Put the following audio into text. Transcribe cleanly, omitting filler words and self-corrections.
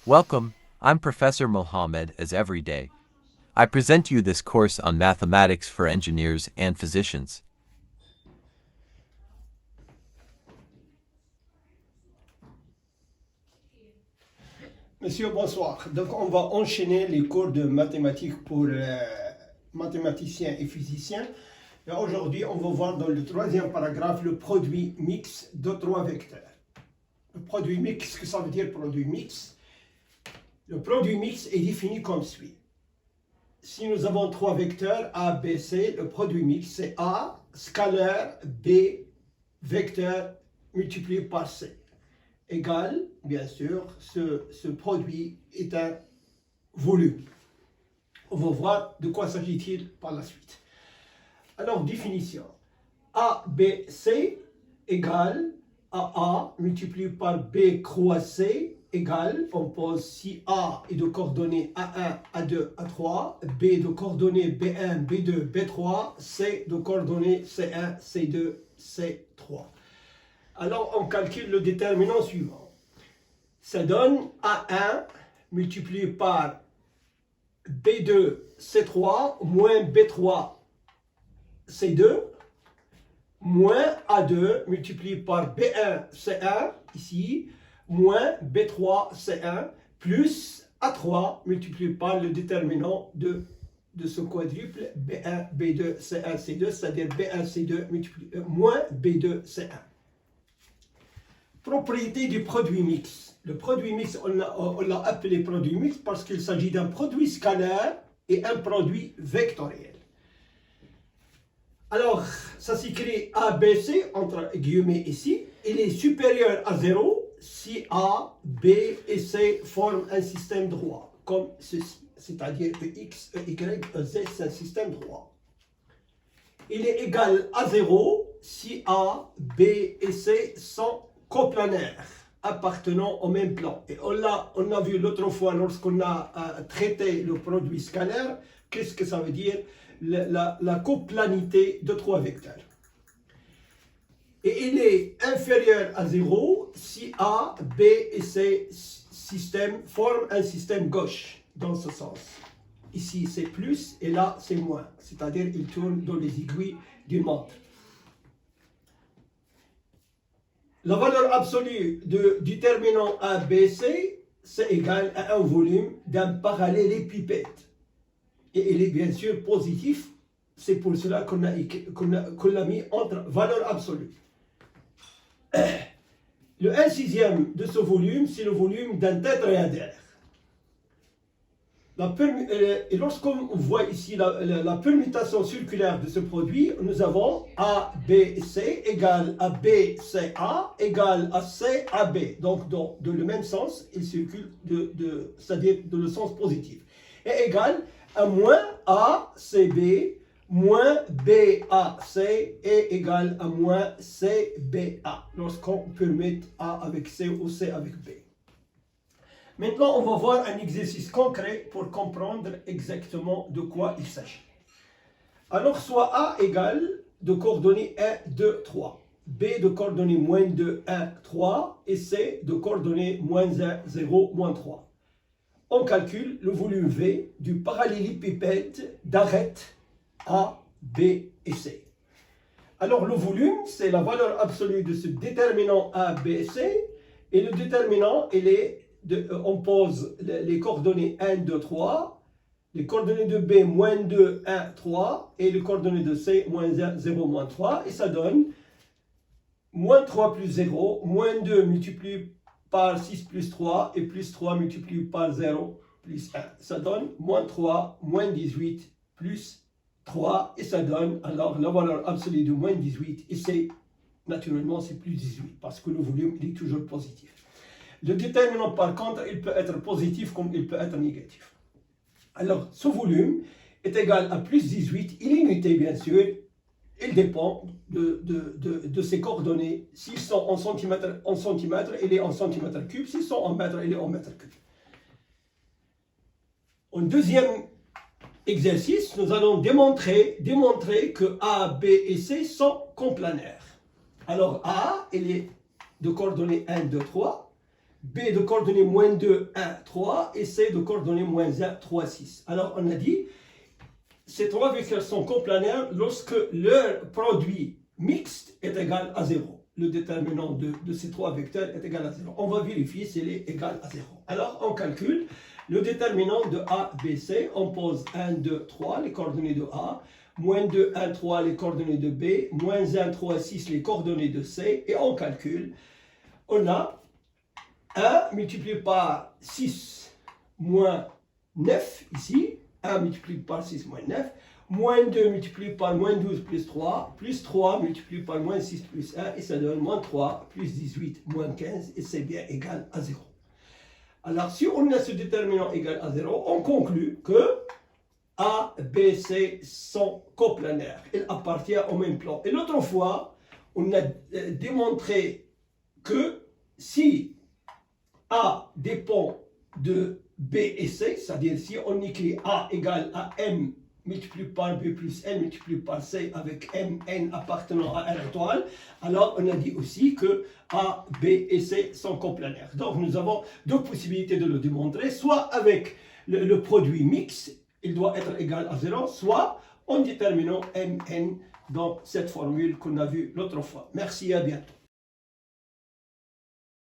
Welcome, I'm Professor Mohammed as every day. I present to you this course on mathematics for engineers and physicians. Monsieur, bonsoir. Donc, on va enchaîner les cours de mathématiques pour mathématiciens et physiciens. Et aujourd'hui, on va voir dans le troisième paragraphe le produit mix de trois vecteurs. Le produit mix, qu'est-ce que ça veut dire produit mix? Le produit mix est défini comme suit. Si nous avons trois vecteurs A, B, C, le produit mix c'est A scalaire B vecteur multiplié par C. Égale, bien sûr, ce produit est un volume. On va voir de quoi s'agit-il par la suite. Alors, définition. A, B, C égale A multiplié par B croisé égale, on pose si A est de coordonnées A1, A2, A3, B de coordonnées B1, B2, B3, C de coordonnées C1, C2, C3. Alors, on calcule le déterminant suivant. Ça donne A1 multiplié par B2, C3, moins B3, C2, moins A2 multiplié par B1, C1, ici, moins B3, C1, plus A3 multiplié par le déterminant de ce quadruple B1, B2, C1, C2, c'est-à-dire B1, C2 moins B2, C1. Propriété du produit mix. Le produit mix, on l'a appelé produit mix parce qu'il s'agit d'un produit scalaire et un produit vectoriel. Alors, ça s'écrit ABC, entre guillemets ici. Il est supérieur à 0 si A, B et C forment un système droit, comme ceci. C'est-à-dire que X, Y, Z, c'est un système droit. Il est égal à 0 si A, B et C sont coplanaires, appartenant au même plan. Et on a vu l'autre fois, lorsqu'on a traité le produit scalaire, qu'est-ce que ça veut dire? La coplanité de trois vecteurs. Et il est inférieur à 0 si A, B et C forment un système gauche, dans ce sens. Ici c'est plus et là c'est moins, c'est-à-dire il tourne dans les aiguilles d'une montre. La valeur absolue du déterminant ABC, c'est égal à un volume d'un parallélépipède. Et il est bien sûr positif, c'est pour cela qu'on l'a mis entre valeur absolue. Le 1/6 de ce volume, c'est le volume d'un tétraédre. Et lorsqu'on voit ici la permutation circulaire de ce produit, nous avons A, B, C égale à B, C, A égale à C, A, B. Donc, dans le même sens, il circule, c'est-à-dire dans le sens positif. Et égale à moins A, C, B, moins B, A, C est égal à moins C, B, A. Lorsqu'on permet A avec C ou C avec B. Maintenant, on va voir un exercice concret pour comprendre exactement de quoi il s'agit. Alors, soit A égale de coordonnées 1, 2, 3, B de coordonnées moins 2, 1, 3, et C de coordonnées moins 1, 0, moins 3. On calcule le volume V du parallélépipède d'arête A, B et C. Alors, le volume, c'est la valeur absolue de ce déterminant A, B, C, et le déterminant, on pose les coordonnées 1, 2, 3, les coordonnées de B, moins 2, 1, 3, et les coordonnées de C, moins 1, 0, moins 3, et ça donne moins 3 plus 0, moins 2 multiplié par 6 plus 3, et plus 3 multiplié par 0 plus 1. Ça donne moins 3, moins 18, plus 3, et ça donne alors la valeur absolue de moins 18, et c'est, naturellement, c'est plus 18, parce que le volume est toujours positif. Le déterminant, par contre, il peut être positif comme il peut être négatif. Alors, ce volume est égal à plus 18. Il est unité, bien sûr. Il dépend de ses coordonnées. S'ils sont en centimètres, il est en centimètres cubes. S'ils sont en mètres, il est en mètres cubes. En deuxième exercice, nous allons démontrer que A, B et C sont coplanaires. Alors, A, il est de coordonnées 1, 2, 3. B de coordonnées moins 2, 1, 3 et C de coordonnées moins 1, 3, 6. Alors on a dit, ces trois vecteurs sont coplanaires lorsque leur produit mixte est égal à 0. Le déterminant de ces trois vecteurs est égal à 0. On va vérifier s'il est égal à 0. Alors on calcule le déterminant de A, B, C. On pose 1, 2, 3, les coordonnées de A. Moins 2, 1, 3, les coordonnées de B. Moins 1, 3, 6, les coordonnées de C. Et on calcule. On a 1 multiplié par 6 moins 9 ici. 1 multiplié par 6 moins 9. Moins 2 multiplié par moins 12 plus 3. Plus 3 multiplié par moins 6 plus 1. Et ça donne moins 3 plus 18 moins 15. Et c'est bien égal à 0. Alors si on a ce déterminant égal à 0, on conclut que A, B, C sont coplanaires. Ils appartiennent au même plan. Et l'autre fois, on a démontré que si A dépend de B et C, c'est-à-dire si on écrit A égale à M multiplié par B plus N multiplié par C avec M, N appartenant à R étoile, alors on a dit aussi que A, B et C sont coplanaires. Donc nous avons deux possibilités de le démontrer, soit avec le produit mixte, il doit être égal à 0, soit en déterminant M, N dans cette formule qu'on a vue l'autre fois. Merci, à bientôt.